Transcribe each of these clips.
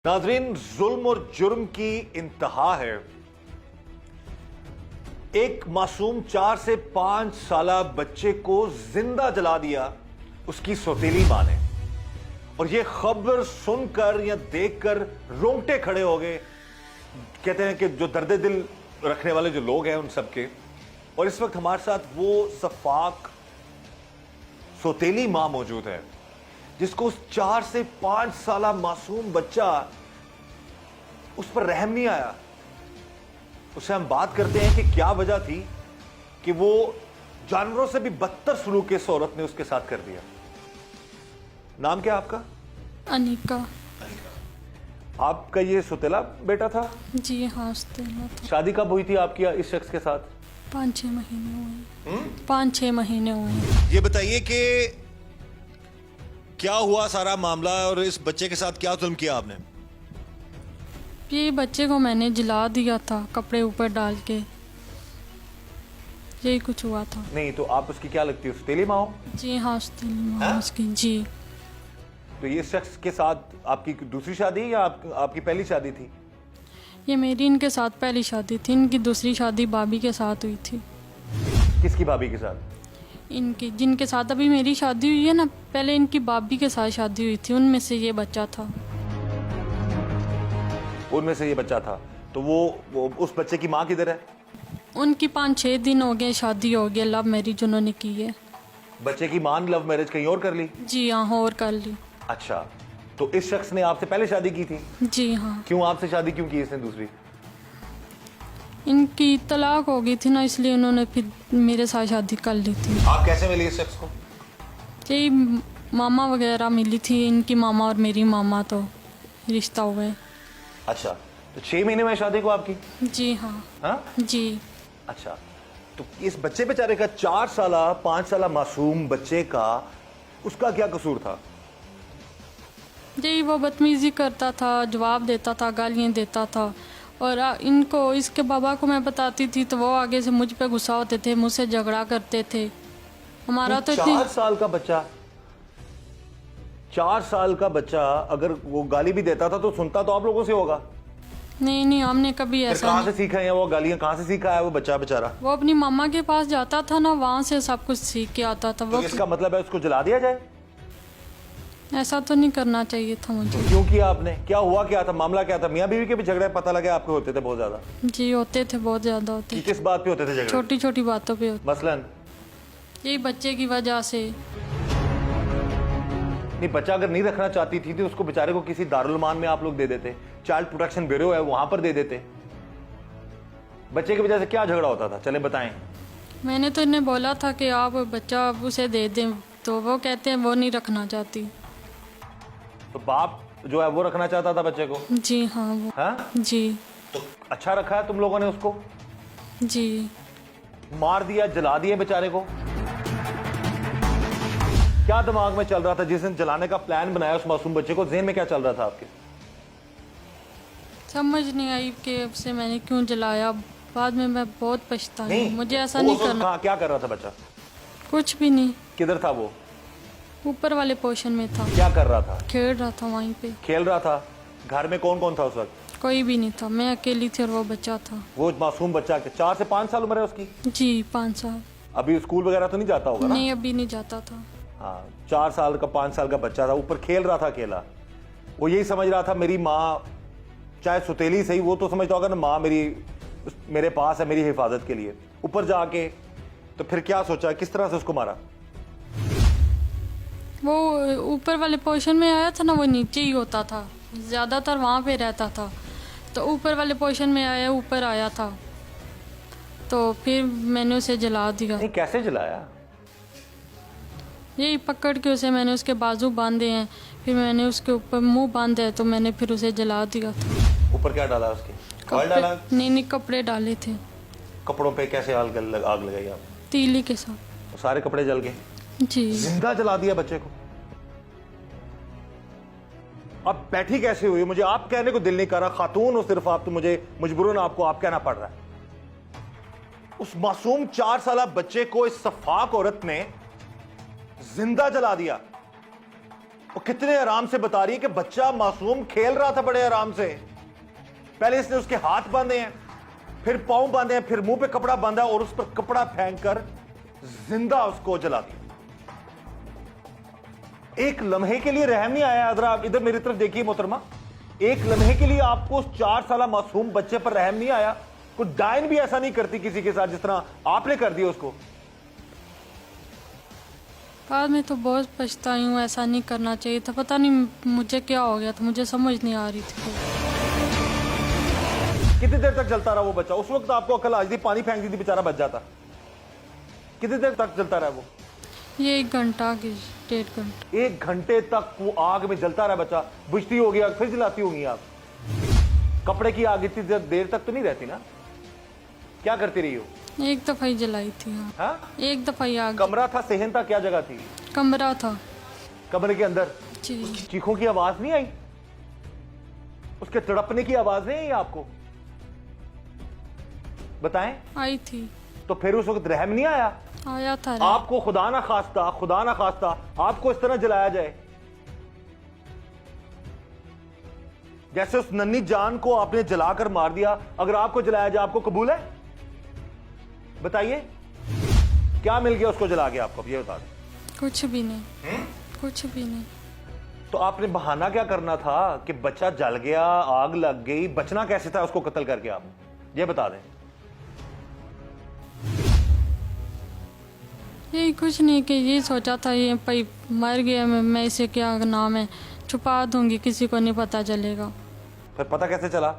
नाजरीन, जुल्म और जुर्म की इंतहा है। एक मासूम 4 से 5 साला बच्चे को जिंदा जला दिया उसकी सौतेली मां ने। और यह खबर सुनकर या देखकर रोंगटे खड़े हो गए। कहते हैं कि जो दर्द दिल रखने वाले जो लोग हैं उन सबके। और इस वक्त हमारे साथ वो सफाक सौतेली मां मौजूद है जिसको उस 4 से 5 साला मासूम बच्चा, उस पर रहम नहीं आया। उससे हम बात करते हैं कि क्या वजह थी कि वो जानवरों से भी बदतर सलूक इस औरत ने उसके साथ कर दिया। नाम क्या आपका? अनिका। आपका ये सौतेला बेटा था? जी हाँ, सौतेला था। शादी कब हुई थी आपकी इस शख्स के साथ? 5-6 महीने हुए। 5-6 महीने हुए। ये बताइए कि क्या हुआ सारा मामला और इस बच्चे के साथ क्या जुल्म किया आपने? ये बच्चे को मैंने जला दिया था कपड़े ऊपर डाल के, यही कुछ हुआ था। नहीं तो आप उसकी क्या लगती है, सौतेली माँ हो? जी हाँ, सौतेली माँ उसकी। जी। तो ये शख्स के साथ आपकी दूसरी शादी या आपकी पहली शादी थी? ये मेरी इनके साथ पहली शादी थी। इनकी दूसरी शादी भाभी के साथ हुई थी। किसकी भाभी के साथ? इनकी, जिनके साथ अभी मेरी शादी हुई है ना, पहले इनकी भाभी के साथ शादी हुई थी। उनमें से ये बच्चा था। उनमें से ये बच्चा था। तो वो उस बच्चे की माँ किधर है? उनकी 5-6 दिन हो गए शादी हो गई। लव मैरिज उन्होंने की है। बच्चे की माँ ने लव मैरिज कहीं और कर ली? जी हाँ, और कर ली। अच्छा, तो इस शख्स ने आपसे पहले शादी की थी? जी हाँ। क्यों आपसे शादी क्यों की इसने दूसरी? इनकी तलाक हो गई थी ना, इसलिए उन्होंने फिर मेरे साथ शादी कर ली थी। आप कैसे मिली इस शख्स को? यही मामा वगैरह मिली थी, इनकी मामा और मेरी मामा, तो रिश्ता हुए। अच्छा, तो 6 महीने में शादी को आपकी? जी हाँ। हाँ जी। अच्छा, तो इस बच्चे बेचारे का 4 साला 5 साला मासूम बच्चे का उसका क्या कसूर था? यही वो बदतमीजी करता था, जवाब देता था, गालियाँ देता था। और इनको, इसके बाबा को मैं बताती थी तो वो आगे से मुझ पे गुस्सा होते थे, मुझसे झगड़ा करते थे। हमारा तो 4 साल का बच्चा, 4 साल का बच्चा अगर वो गाली भी देता था तो सुनता तो आप लोगों से होगा? नहीं, हमने कभी ऐसा कहाँ से सीखा है वो गालियां? कहाँ से सीखा है वो बच्चा बेचारा? वो अपनी मामा के पास जाता था ना, वहाँ से सब कुछ सीख के आता था। तो वो इसका मतलब है उसको जला दिया जाए? ऐसा तो नहीं करना चाहिए था मुझे। क्यों किया आपने? क्या हुआ, क्या था मामला, क्या था? मियाँ बीवी के भी झगड़े पता लगे आपके होते थे बहुत ज्यादा? जी होते थे, बहुत ज्यादा होते थे। किस बात पे होते थे झगड़े? छोटी छोटी बातों पे होते। मसलन? यही बच्चे की वजह से। नहीं, बच्चा अगर नहीं रखना चाहती थी तो उसको बेचारे को किसी दारुलमान में आप लोग दे देते, चाइल्ड प्रोटेक्शन ब्यूरो है वहां पर दे देते। बच्चे की वजह से क्या झगड़ा होता था, चले बताएं। मैंने तो इन्हें बोला था कि आप बच्चा उसे दे दें, तो वो कहते हैं वो नहीं रखना चाहती। तो बाप जो है वो रखना चाहता था बच्चे को? जी हाँ, वो। हाँ? जी। तो अच्छा रखा है तुम लोगों ने उसको? जी। मार दिया, जला दिया बेचारे को? क्या दिमाग में चल रहा था जिस दिन जलाने का प्लान बनाया उस मासूम बच्चे को? ज़हन में क्या चल रहा था आपके? समझ नहीं आई कि उसे मैंने क्यों जलाया। बाद में मैं बहुत पछताई, मुझे ऐसा नहीं करना। क्या कर रहा था बच्चा? कुछ भी नहीं। किधर था वो? ऊपर वाले पोर्शन में था। क्या कर रहा था? खेल रहा था वहीं पे। खेल रहा था? घर में कौन कौन था उस वक्त? कोई भी नहीं था, मैं अकेली थी और वो बच्चा था। वो मासूम बच्चा के 4 से 5 साल उम्र है उसकी? जी, 5 साल। अभी स्कूल वगैरह तो नहीं जाता होगा ना? नहीं, अभी नहीं जाता था। हाँ, 4 साल का 5 साल का बच्चा था, ऊपर खेल रहा था अकेला। वो यही समझ रहा था मेरी माँ, चाहे सुतेली सही, वो तो समझता होगा ना माँ मेरे पास है मेरी हिफाजत के लिए। ऊपर जाके तो फिर क्या सोचा, किस तरह से उसको मारा? वो ऊपर वाले पोर्शन में आया था ना, वो नीचे ही होता था, ज़्यादातर वहाँ पे रहता था। तो ऊपर वाले पोर्शन में आया, ऊपर आया था, तो फिर मैंने उसे जला दिया। नहीं, कैसे जलाया? यही पकड़ के उसे मैंने उसके बाजू बांधे हैं, फिर मैंने उसके ऊपर मुंह बांधे है, तो मैंने फिर उसे जला दिया था। ऊपर क्या डाला उसके? ऑयल डाला? नहीं, कपड़े डाले थे। कपड़ों पे कैसे आग लगाई आप? तीली के साथ। तो सारे कपड़े जल गए? जी। जिंदा जला दिया बच्चे को? अब बैठी कैसे हुई? मुझे आप कहने को दिल नहीं कर रहा, खातून हो सिर्फ आप, तो मुझे मजबूरन आपको आप कहना पड़ रहा है। उस मासूम 4 साला बच्चे को इस सफाक औरत ने जिंदा जला दिया वो कितने आराम से बता रही है कि बच्चा मासूम खेल रहा था बड़े आराम से। पहले इसने उसके हाथ बांधे हैं, फिर पांव बांधे हैं, फिर मुंह पे कपड़ा बांधा और उस पर कपड़ा फेंक कर जिंदा उसको जला दिया। एक लम्हे के लिए रहम नहीं आया? अगर आप इधर मेरी तरफ देखिए मोहतरमा, एक लम्हे के लिए आपको उस 4 साल मासूम बच्चे पर रहम नहीं आया? कोई डायन भी ऐसा नहीं करती किसी के साथ जिस तरह आपने कर दिया उसको। बाद में तो बहुत पछताई हूँ, ऐसा नहीं करना चाहिए था। पता नहीं मुझे क्या हो गया था, मुझे समझ नहीं आ रही थी। कितनी देर तक जलता रहा वो बच्चा? उस वक्त आपको अकल आज थी, पानी फेंक दी थी, बेचारा बच जाता। कितनी देर तक जलता रहा वो? ये 1 घंटा की 1.5 घंटा। 1 घंटे तक वो आग में जलता रहा बच्चा। बुझती होगी आग, फिर जलाती होगी आग। कपड़े की आग इतनी देर तक तो नहीं रहती ना? क्या करती रही हो? 1 दफा ही जलाई थी। हाँ? 1 दफा ही आग। कमरा था, सहन था, क्या जगह थी? कमरा था कमरे के अंदर जी। चीखों की आवाज नहीं आई? उसके तड़पने की आवाज नहीं आई आपको? बताएं। आई थी। तो फिर उस वक्त रहम नहीं आया? आया था। आपको खुदा ना खास्ता आपको इस तरह जलाया जाए? जैसे उस नन्ही जान को आपने जलाकर मार दिया, अगर आपको जलाया जाए आपको कबूल है? बताइए क्या मिल गया उसको जला के आपको? ये बता दें। कुछ भी नहीं। कुछ भी नहीं। तो आपने बहाना क्या करना था कि बच्चा जल गया, आग लग गई? बचना कैसे था उसको कत्ल करके? आप ये बता दें। ये कुछ नहीं कि ये सोचा था ये भाई मर गया, मैं इसे क्या नाम है छुपा दूंगी, किसी को नहीं पता चलेगा। फिर पता कैसे चला?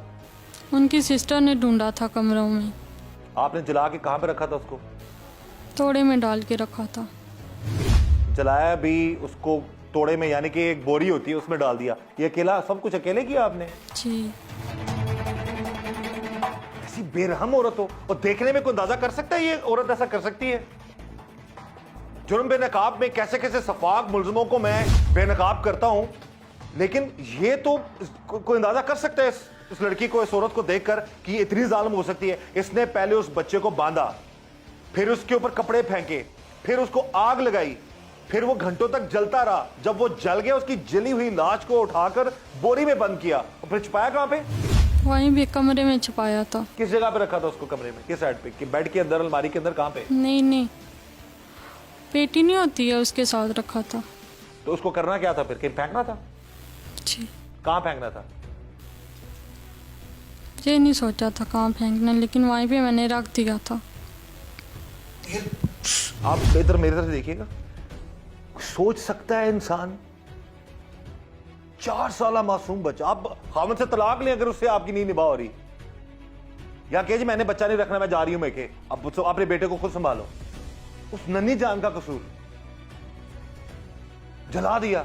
उनकी सिस्टर ने ढूंढा था कमरों में। आपने जला के कहां पे रखा था उसको? तोड़े में डाल के रखा था। जलाया भी उसको तोड़े में, यानी कि एक बोरी होती है उसमें डाल दिया? ये अकेला सब कुछ अकेले किया आपने? जी। ऐसी बेरहम औरत हो, और देखने में कोई अंदाजा कर सकता है ये औरत ऐसा कर सकती है? जुर्म बेनकाब में कैसे कैसे सफाक मुल्जिमों को मैं बेनकाब करता हूं, लेकिन ये तो कोई अंदाजा कर सकता है इस लड़की को, इस औरत को देखकर कि ये इतनी जालिम हो सकती है। इसने पहले उस बच्चे को बांधा, फिर उसके ऊपर कपड़े फेंके, फिर उसको आग लगाई, फिर वो घंटों तक जलता रहा। जब वो जल गया उसकी जली हुई लाश को उठाकर बोरी में बंद किया और फिर छुपाया कहां पे? वहीं भी कमरे में छुपाया था। किस जगह पे रखा था उसको? कमरे में किस साइड पे? कि बेड के अंदर, अलमारी के अंदर, कहां पे? नहीं, पेटी नहीं होती है उसके साथ रखा था। तो उसको करना क्या था फिर? कहीं फेंकना था? जी। कहां फेंकना था? ये नहीं सोचा था कहाँ फेंकना, लेकिन वहीं पे मैंने रख दिया था। आप इधर मेरी तरफ देखिएगा। सोच सकता है इंसान? 4 साल मासूम बच्चा। आप खामन से तलाक लें अगर उससे आपकी नहीं निभा हो रही, या कहे जी मैंने बच्चा नहीं रखना, मैं जा रही हूं मैं के, अब अपने बेटे को खुद संभालो। उस नन्ही जान का कसूर, जला दिया।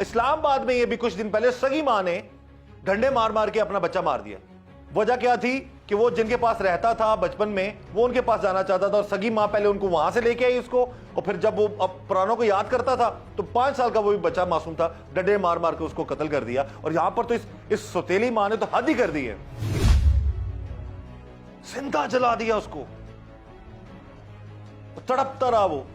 इस्लामाबाद में ये भी कुछ दिन पहले सगी मां ने डंडे मार मार के अपना बच्चा मार दिया। वजह क्या थी कि वो जिनके पास रहता था बचपन में, वो उनके पास जाना चाहता था और सगी मां पहले उनको वहां से लेके आई उसको, और फिर जब वो अब पुरानों को याद करता था तो 5 साल का वो भी बच्चा मासूम था, डंडे मार मार के उसको कत्ल कर दिया। और यहां पर तो इस सौतेली मां ने तो हद ही कर दी है, जिंदा जला दिया उसको, तड़पता रहा वो।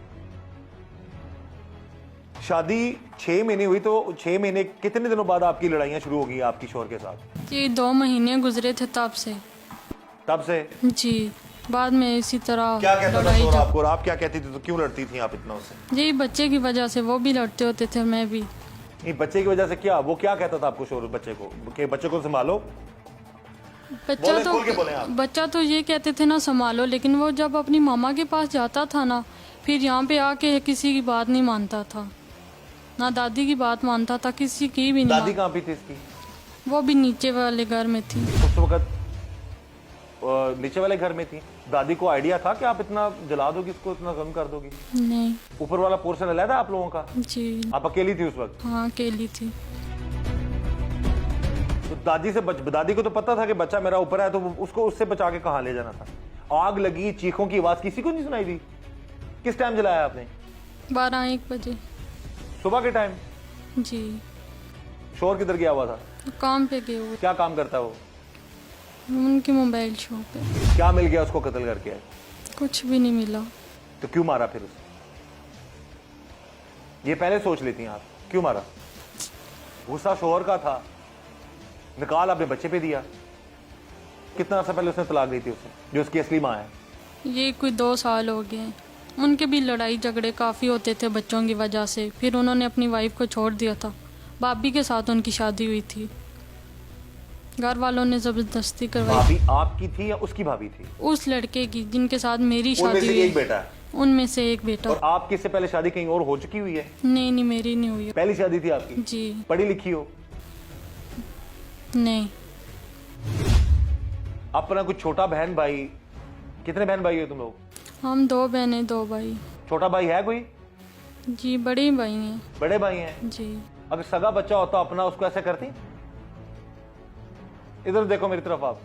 शादी 6 महीने हुई, तो 6 महीने कितने दिनों बाद आपकी लड़ाइयां शुरू हो गई आपकी शौहर के साथ? ये 2 महीने गुजरे थे तब से। तब से? जी। बाद में इसी तरह क्या कहता था लड़ाई शौहर आपको, और आप क्या कहती थी? तो क्यों लड़ती थी आप इतना उससे? जी, बच्चे की वजह से। वो भी लड़ते होते थे, मैं भी। नहीं, बच्चे की वजह से क्या? वो क्या कहता था आपको शौहर बच्चे को कि बच्चे को संभालो? बच्चा तो ये कहते थे ना संभालो, लेकिन वो जब अपनी मामा के पास जाता था ना, फिर यहाँ पे आके किसी की बात नहीं मानता था, ना दादी की बात मानता था, किसी की भी नहीं। दादी कहाँ पे थी इसकी? वो भी नीचे वाले घर में थी उस वक्त। नीचे वाले घर में थी। दादी को आइडिया था कि आप इतना जला दोगी इसको, इतना कम कर दोगी? नहीं। ऊपर वाला पोर्शन अलग था आप लोगों का? जी। आप अकेली थी उस वक्त? हाँ, अकेली थी। तो दादी को तो पता था कि बच्चा मेरा ऊपर है, तो उसको उससे बचा के कहाँ ले जाना था? आग लगी, चीखों की आवाज किसी को नहीं सुनाई दी? किस टाइम जलाया आपने? 12-1 बजे सुबह के टाइम? जी। शोर किधर गया हुआ था? काम पे गए हुए। क्या काम करता है वो? उनकी मोबाइल शॉप है। क्या मिल गया उसको कत्ल करके? कुछ भी नहीं मिला। तो क्यों मारा फिर उसे? ये पहले सोच लेती हैं आप, क्यों मारा? गुस्सा शोहर का था, निकाल आपने बच्चे पे दिया। कितना अर्सा पहले उसने तलाक दी थी उसे, जो उसकी असली माँ है? ये कोई 2 साल हो गए। उनके भी लड़ाई झगड़े काफ़ी होते थे बच्चों की वजह से। फिर उन्होंने अपनी वाइफ को छोड़ दिया था। भाभी के साथ उनकी शादी हुई थी, घर वालों ने ज़बरदस्ती करवाई। भाभी आपकी थी या उसकी भाभी थी? उस लड़के की जिनके साथ मेरी उनमें शादी से हुई एक बेटा है? उनमें से एक बेटा। और आपकी इससे पहले शादी कहीं और हो चुकी हुई है? नहीं, मेरी नहीं हुई। पहली शादी थी आपकी? जी पढ़ी लिखी हो? नहीं। अपना कुछ छोटा बहन भाई? कितने बहन भाई हो तुम लोग? हम 2 बहनें 2 भाई। छोटा भाई है कोई? जी बड़े भाई हैं। बड़े भाई हैं? जी। अगर सगा बच्चा होता अपना, उसको ऐसा करती? इधर देखो मेरी तरफ, आप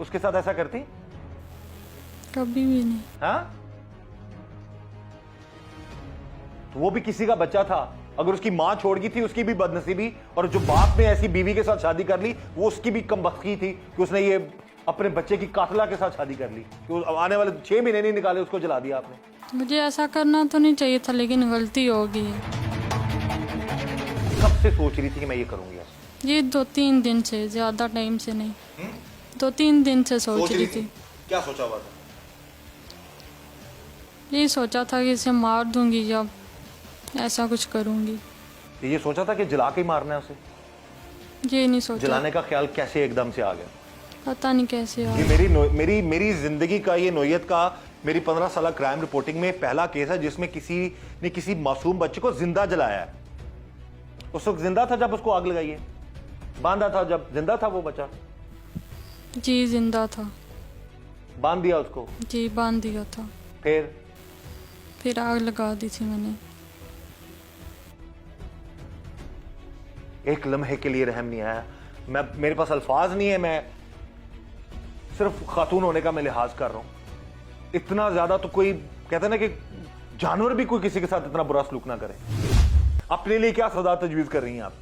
उसके साथ ऐसा करती? कभी भी नहीं। हाँ? तो वो भी किसी का बच्चा था। अगर उसकी मां छोड़ गई थी, उसकी भी बदनसीबी, और जो बाप ने ऐसी बीवी के साथ शादी कर ली, वो उसकी भी कमबख्ती थी कि उसने ये अपने बच्चे की कातला के साथ शादी कर ली। कि आने वाले 6 महीने नहीं निकाले, उसको जला दिया आपने। मुझे ऐसा करना तो नहीं चाहिए था, लेकिन गलती हो गई है। कब से सोच रही थी कि मैं ये करूंगी? ये 2-3 दिन से, ज्यादा टाइम से नहीं। 2-3 दिन से सोच रही थी। क्या सोचा हुआ था? ये सोचा था कि इसे मार दूंगी या ऐसा कुछ करूंगी। ये सोचा था कि जला के ही मारना है उसे? ये नहीं सोचा। जलाने का ख्याल कैसे एकदम से आ गया? पता नहीं कैसे ये मेरी जिंदगी का, ये नोयत का, मेरी 15 साल क्राइम रिपोर्टिंग में पहला केस है जिसमें किसी ने किसी मासूम बच्चे को जिंदा जलाया है। उस वक्त जिंदा था जब उसको आग लगाई है? बांधा था जब जिंदा था वो बच्चा? जी जिंदा था। बांध दिया उसको? जी बांध दिया था। फिर आग लगा दी थी मैंने। एक लम्हे के लिए रहम नहीं आया। मेरे पास अल्फाज नहीं है, मैं सिर्फ खातून होने का मैं लिहाज कर रहा हूं। इतना ज्यादा तो कोई कहता ना कि जानवर भी कोई किसी के साथ इतना बुरा सलूक ना करे। अपने लिए क्या सजा तजवीज कर रही हैं आप?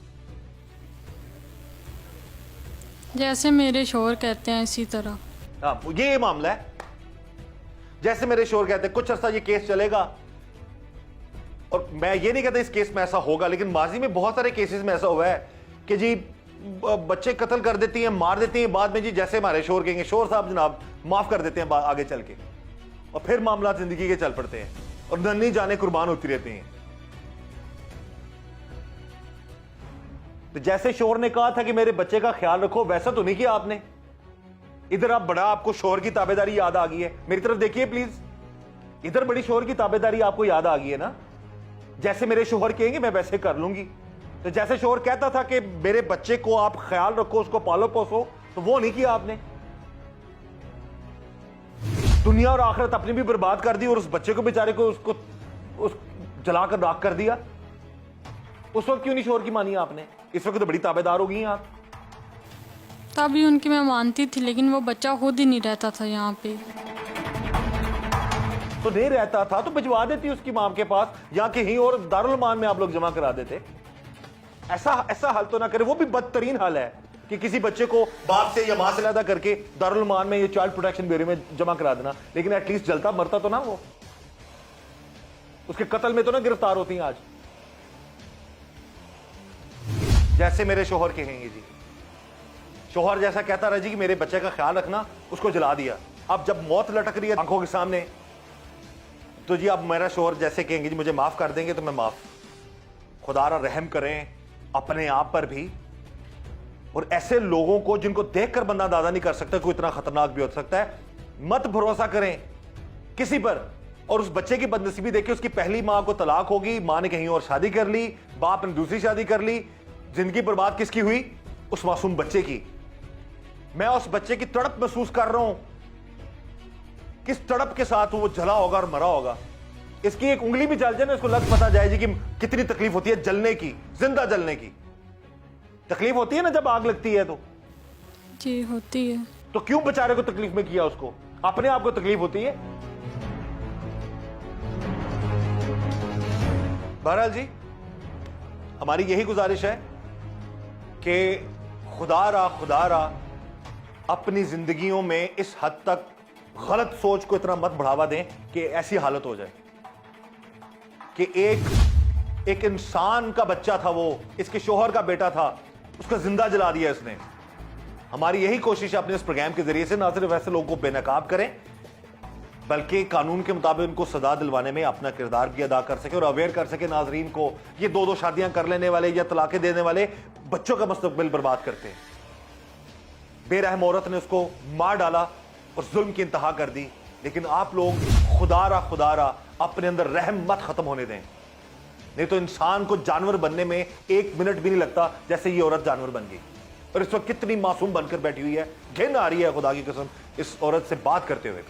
जैसे मेरे शोहर कहते हैं इसी तरह। हाँ, ये मामला है। जैसे मेरे शोहर कहते हैं कुछ अर्सा ये केस चलेगा, और मैं ये नहीं कहता इस केस में ऐसा होगा, लेकिन माजी में बहुत सारे केसेस में ऐसा हुआ है कि जी बच्चे कत्ल कर देती हैं, मार देती हैं, बाद में जी जैसे हमारे शोहर कहेंगे शोहर साहब जनाब माफ कर देते हैं आगे चल के, और फिर मामला जिंदगी के चल पड़ते हैं और नन्ही जाने कुर्बान होती रहती हैं। तो जैसे शोहर ने कहा था कि मेरे बच्चे का ख्याल रखो, वैसा तो नहीं किया आपने। इधर आप बड़ा, आपको शोहर की ताबेदारी याद आ गई है। मेरी तरफ देखिए प्लीज, इधर बड़ी शोहर की ताबेदारी आपको याद आ गई है ना। जैसे मेरे शोहर कहेंगे मैं वैसे कर लूंगी। तो जैसे शोहर कहता था कि मेरे बच्चे को आप ख्याल रखो, उसको पालो पोसो, तो वो नहीं किया आपने। दुनिया और आखिरत अपनी भी बर्बाद कर दी और उस बच्चे को बेचारे को उस जलाकर राख कर दिया। उस वक्त क्यों नहीं शोहर की मानी आपने? इस वक्त तो बड़ी ताबेदार हो गई हैं आप। तभी उनकी मैं मानती थी, लेकिन वो बच्चा खुद ही नहीं रहता था यहाँ पे। तो नहीं रहता था तो भिजवा देती उसकी मां के पास, या कहीं और दारुल मान में आप लोग जमा करा देते। ऐसा हाल तो ना करे। वो भी बदतरीन हाल है कि किसी बच्चे को बाप से या मां से अलग करके दारुल मान में, ये चाइल्ड प्रोटेक्शन ब्यूरो में जमा करा देना। लेकिन एटलीस्ट जलता मरता तो ना वो, उसके कत्ल में तो ना गिरफ्तार होती हैं आज। जैसे मेरे शोहर कहेंगे जी, शोहर जैसा कहता रहा जी कि मेरे बच्चे का ख्याल रखना, उसको जला दिया। अब जब मौत लटक रही है आंखों के सामने, तो जी अब मेरा शोहर जैसे कहेंगे जी मुझे माफ कर देंगे तो मैं माफ। खुदारा रहम करें अपने आप पर भी, और ऐसे लोगों को जिनको देखकर बंदा अंदाजा नहीं कर सकता कोई इतना खतरनाक भी हो सकता है। मत भरोसा करें किसी पर। और उस बच्चे की बदनसीबी देखिए, उसकी पहली मां को तलाक होगी, मां ने कहीं और शादी कर ली, बाप ने दूसरी शादी कर ली। जिंदगी बर्बाद किसकी हुई? उस मासूम बच्चे की। मैं उस बच्चे की तड़प महसूस कर रहा हूं, किस तड़प के साथ वो जला होगा और मरा होगा। इसकी एक उंगली भी जल जाए ना, इसको लग पता जाए जी कि कितनी तकलीफ होती है जलने की, जिंदा जलने की। तकलीफ होती है ना जब आग लगती है तो? जी होती है। तो क्यों बेचारे को तकलीफ में किया उसको? अपने आप को तकलीफ होती है। बहरहाल जी, हमारी यही गुजारिश है कि खुदारा अपनी जिंदगियों में इस हद तक गलत सोच को इतना मत बढ़ावा दें कि ऐसी हालत हो जाए कि एक एक इंसान का बच्चा था, वो इसके शोहर का बेटा था, उसका जिंदा जला दिया इसने। हमारी यही कोशिश है अपने इस प्रोग्राम के जरिए से ना सिर्फ ऐसे लोगों को बेनकाब करें, बल्कि कानून के मुताबिक उनको सजा दिलवाने में अपना किरदार भी अदा कर सके और अवेयर कर सके नाजरीन को। ये दो दो शादियां कर लेने वाले या तलाकें देने वाले बच्चों का मुस्तकबिल बर्बाद करते हैं। बेरहम औरत ने उसको मार डाला और जुल्म की इंतहा कर दी। लेकिन आप लोग खुदारा अपने अंदर रहम मत खत्म होने दें, नहीं तो इंसान को जानवर बनने में 1 मिनट भी नहीं लगता जैसे ये औरत जानवर बन गई। और इस वक्त कितनी मासूम बनकर बैठी हुई है, घिन आ रही है खुदा की कसम इस औरत से बात करते हुए।